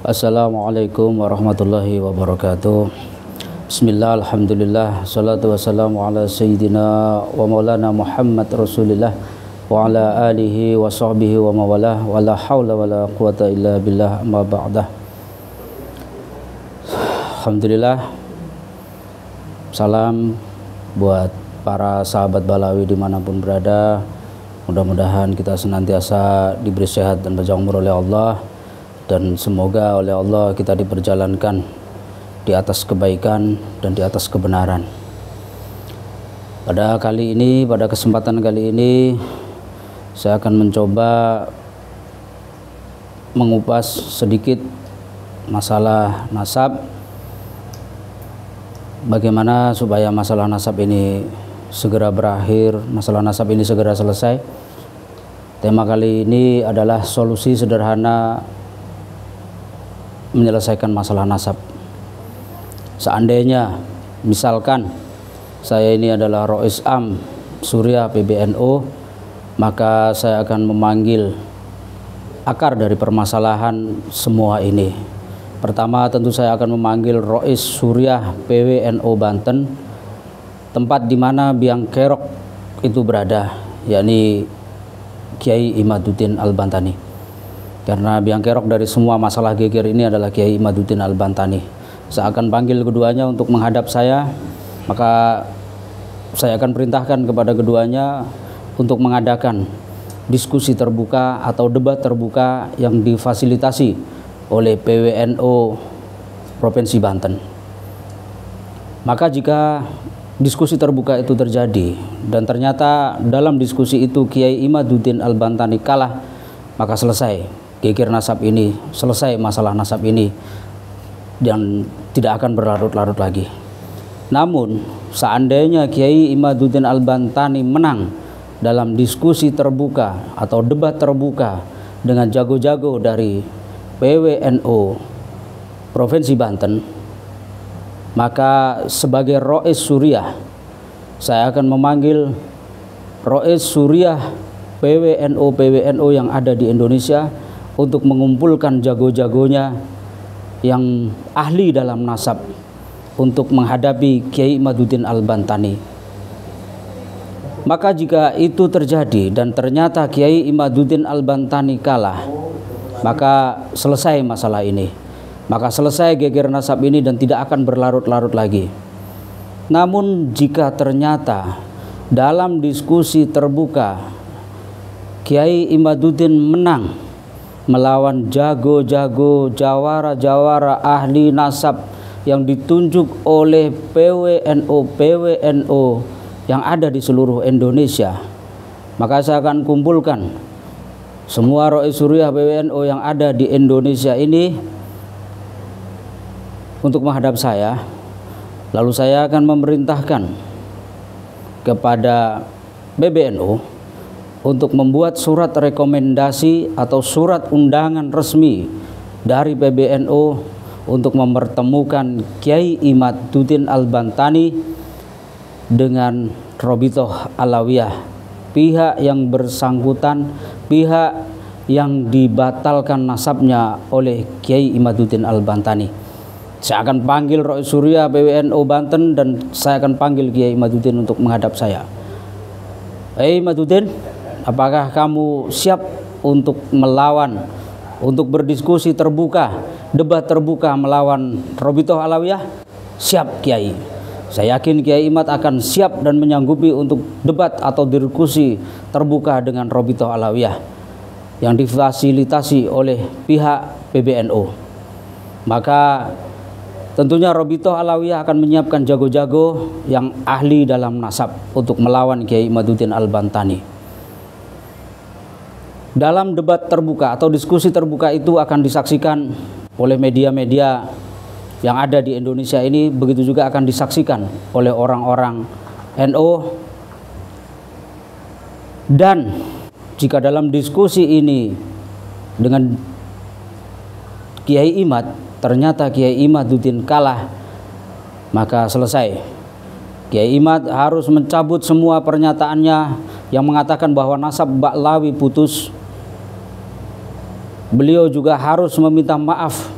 Assalamualaikum warahmatullahi wabarakatuh. Bismillah, alhamdulillah, salatu wassalamu ala sayyidina wa maulana Muhammad rasulillah wa ala alihi wa sahbihi wa mawalah wa la hawla wa la quwata illa billah amma ba'dah. Alhamdulillah, salam buat para sahabat Balawi dimanapun berada. Mudah-mudahan kita senantiasa diberi sehat dan panjang umur oleh Allah, dan semoga oleh Allah kita diperjalankan di atas kebaikan dan di atas kebenaran. Pada kesempatan kali ini saya akan mencoba mengupas sedikit masalah nasab. Bagaimana supaya masalah nasab ini segera berakhir, masalah nasab ini segera selesai. Tema kali ini adalah solusi sederhana menyelesaikan masalah nasab. Seandainya misalkan saya ini adalah Rois Am Suriah PBNU, maka saya akan memanggil akar dari permasalahan semua ini. Pertama, tentu saya akan memanggil Rois Suriah PWNU Banten, tempat di mana Biang Kerok itu berada, yakni Kiai Imaduddin Al-Bantani. Karena Biang Kerok dari semua masalah geger ini adalah Kiai Imaduddin Al-Bantani. Saya akan panggil keduanya untuk menghadap saya, maka saya akan perintahkan kepada keduanya untuk mengadakan diskusi terbuka atau debat terbuka yang difasilitasi oleh PWNU Provinsi Banten. Maka jika diskusi terbuka itu terjadi dan ternyata dalam diskusi itu Kiai Imaduddin Al-Bantani kalah, maka selesai geger nasab ini, selesai masalah nasab ini, dan tidak akan berlarut-larut lagi. Namun seandainya Kiai Imaduddin Al-Bantani menang dalam diskusi terbuka atau debat terbuka dengan jago-jago dari PWNU Provinsi Banten, maka sebagai Rois Suriah saya akan memanggil Rois Suriah PWNU yang ada di Indonesia untuk mengumpulkan jago-jagonya yang ahli dalam nasab untuk menghadapi Kiai Imaduddin Al-Bantani. Maka jika itu terjadi dan ternyata Kiai Imaduddin Al-Bantani kalah, maka selesai masalah ini, maka selesai geger nasab ini dan tidak akan berlarut-larut lagi. Namun jika ternyata dalam diskusi terbuka Kiai Imaduddin menang melawan jago-jago, jawara-jawara ahli nasab yang ditunjuk oleh PWNU yang ada di seluruh Indonesia, maka saya akan kumpulkan semua Rois Suriah PWNU yang ada di Indonesia ini untuk menghadap saya. Lalu saya akan memerintahkan kepada PBNU untuk membuat surat rekomendasi atau surat undangan resmi dari PBNU untuk mempertemukan Kiai Imaduddin Al-Bantani dengan Robitoh Alawiyah, pihak yang bersangkutan, pihak yang dibatalkan nasabnya oleh Kiai Imaduddin Al-Bantani. Saya akan panggil Rois Suriah PWNU Banten dan saya akan panggil Kiai Imaduddin untuk menghadap saya. Imaduddin, apakah kamu siap untuk melawan, untuk berdiskusi terbuka, debat terbuka melawan Robitoh Alawiyah? Siap Kiai. Saya yakin Kiai Imad akan siap dan menyanggupi untuk debat atau diskusi terbuka dengan Robitoh Alawiyah yang difasilitasi oleh pihak PBNU. Maka tentunya Robitoh Alawiyah akan menyiapkan jago-jago yang ahli dalam nasab untuk melawan Kiai Imaduddin Al-Bantani. Dalam debat terbuka atau diskusi terbuka itu akan disaksikan oleh media-media yang ada di Indonesia ini, begitu juga akan disaksikan oleh orang-orang NU. Dan jika dalam diskusi ini dengan Kiai Imad ternyata Kiai Imaduddin kalah, maka selesai. Kiai Imad harus mencabut semua pernyataannya yang mengatakan bahwa nasab Ba'lawi putus. Beliau juga harus meminta maaf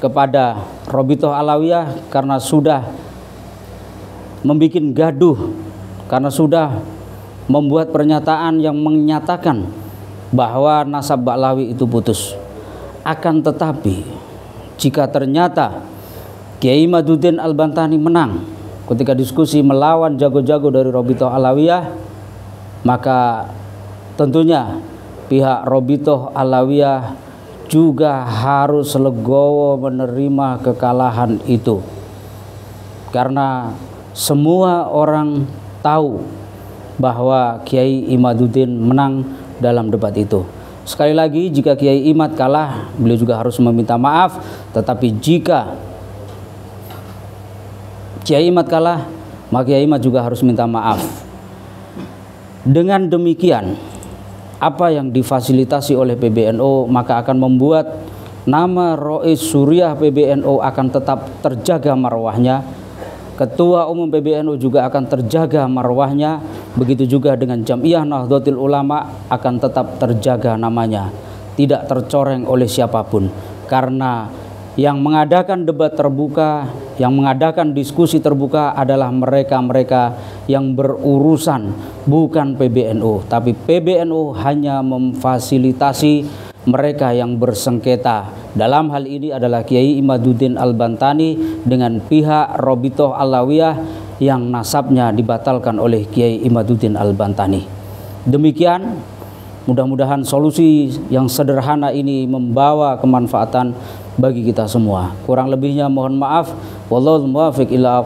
kepada Robitoh Alawiyah karena sudah membuat gaduh, karena sudah membuat pernyataan yang menyatakan bahwa nasab Ba'lawi itu putus. Akan tetapi jika ternyata Kiai Imaduddin Al-Bantani menang ketika diskusi melawan jago-jago dari Robitoh Alawiyah, maka tentunya pihak Robitoh Alawiyah juga harus legowo menerima kekalahan itu, karena semua orang tahu bahwa Kiai Imaduddin menang dalam debat itu. Sekali lagi, jika Kiai Imad kalah, beliau juga harus meminta maaf. Tetapi jika Kiai Imad kalah, maka Kiai Imad juga harus minta maaf. Dengan demikian, apa yang difasilitasi oleh PBNU maka akan membuat nama Rois Suriah PBNU akan tetap terjaga marwahnya. Ketua Umum PBNU juga akan terjaga marwahnya. Begitu juga dengan Jam'iyah Nahdlatul Ulama akan tetap terjaga namanya, tidak tercoreng oleh siapapun. Karena yang mengadakan debat terbuka, yang mengadakan diskusi terbuka adalah mereka-mereka yang berurusan, bukan PBNU. Tapi PBNU hanya memfasilitasi mereka yang bersengketa. Dalam hal ini adalah Kiai Imaduddin Al-Bantani dengan pihak Robitoh Alawiyah yang nasabnya dibatalkan oleh Kiai Imaduddin Al-Bantani. Demikian, mudah-mudahan solusi yang sederhana ini membawa kemanfaatan bagi kita semua. Kurang lebihnya mohon maaf. Wallahul muwaffiq ila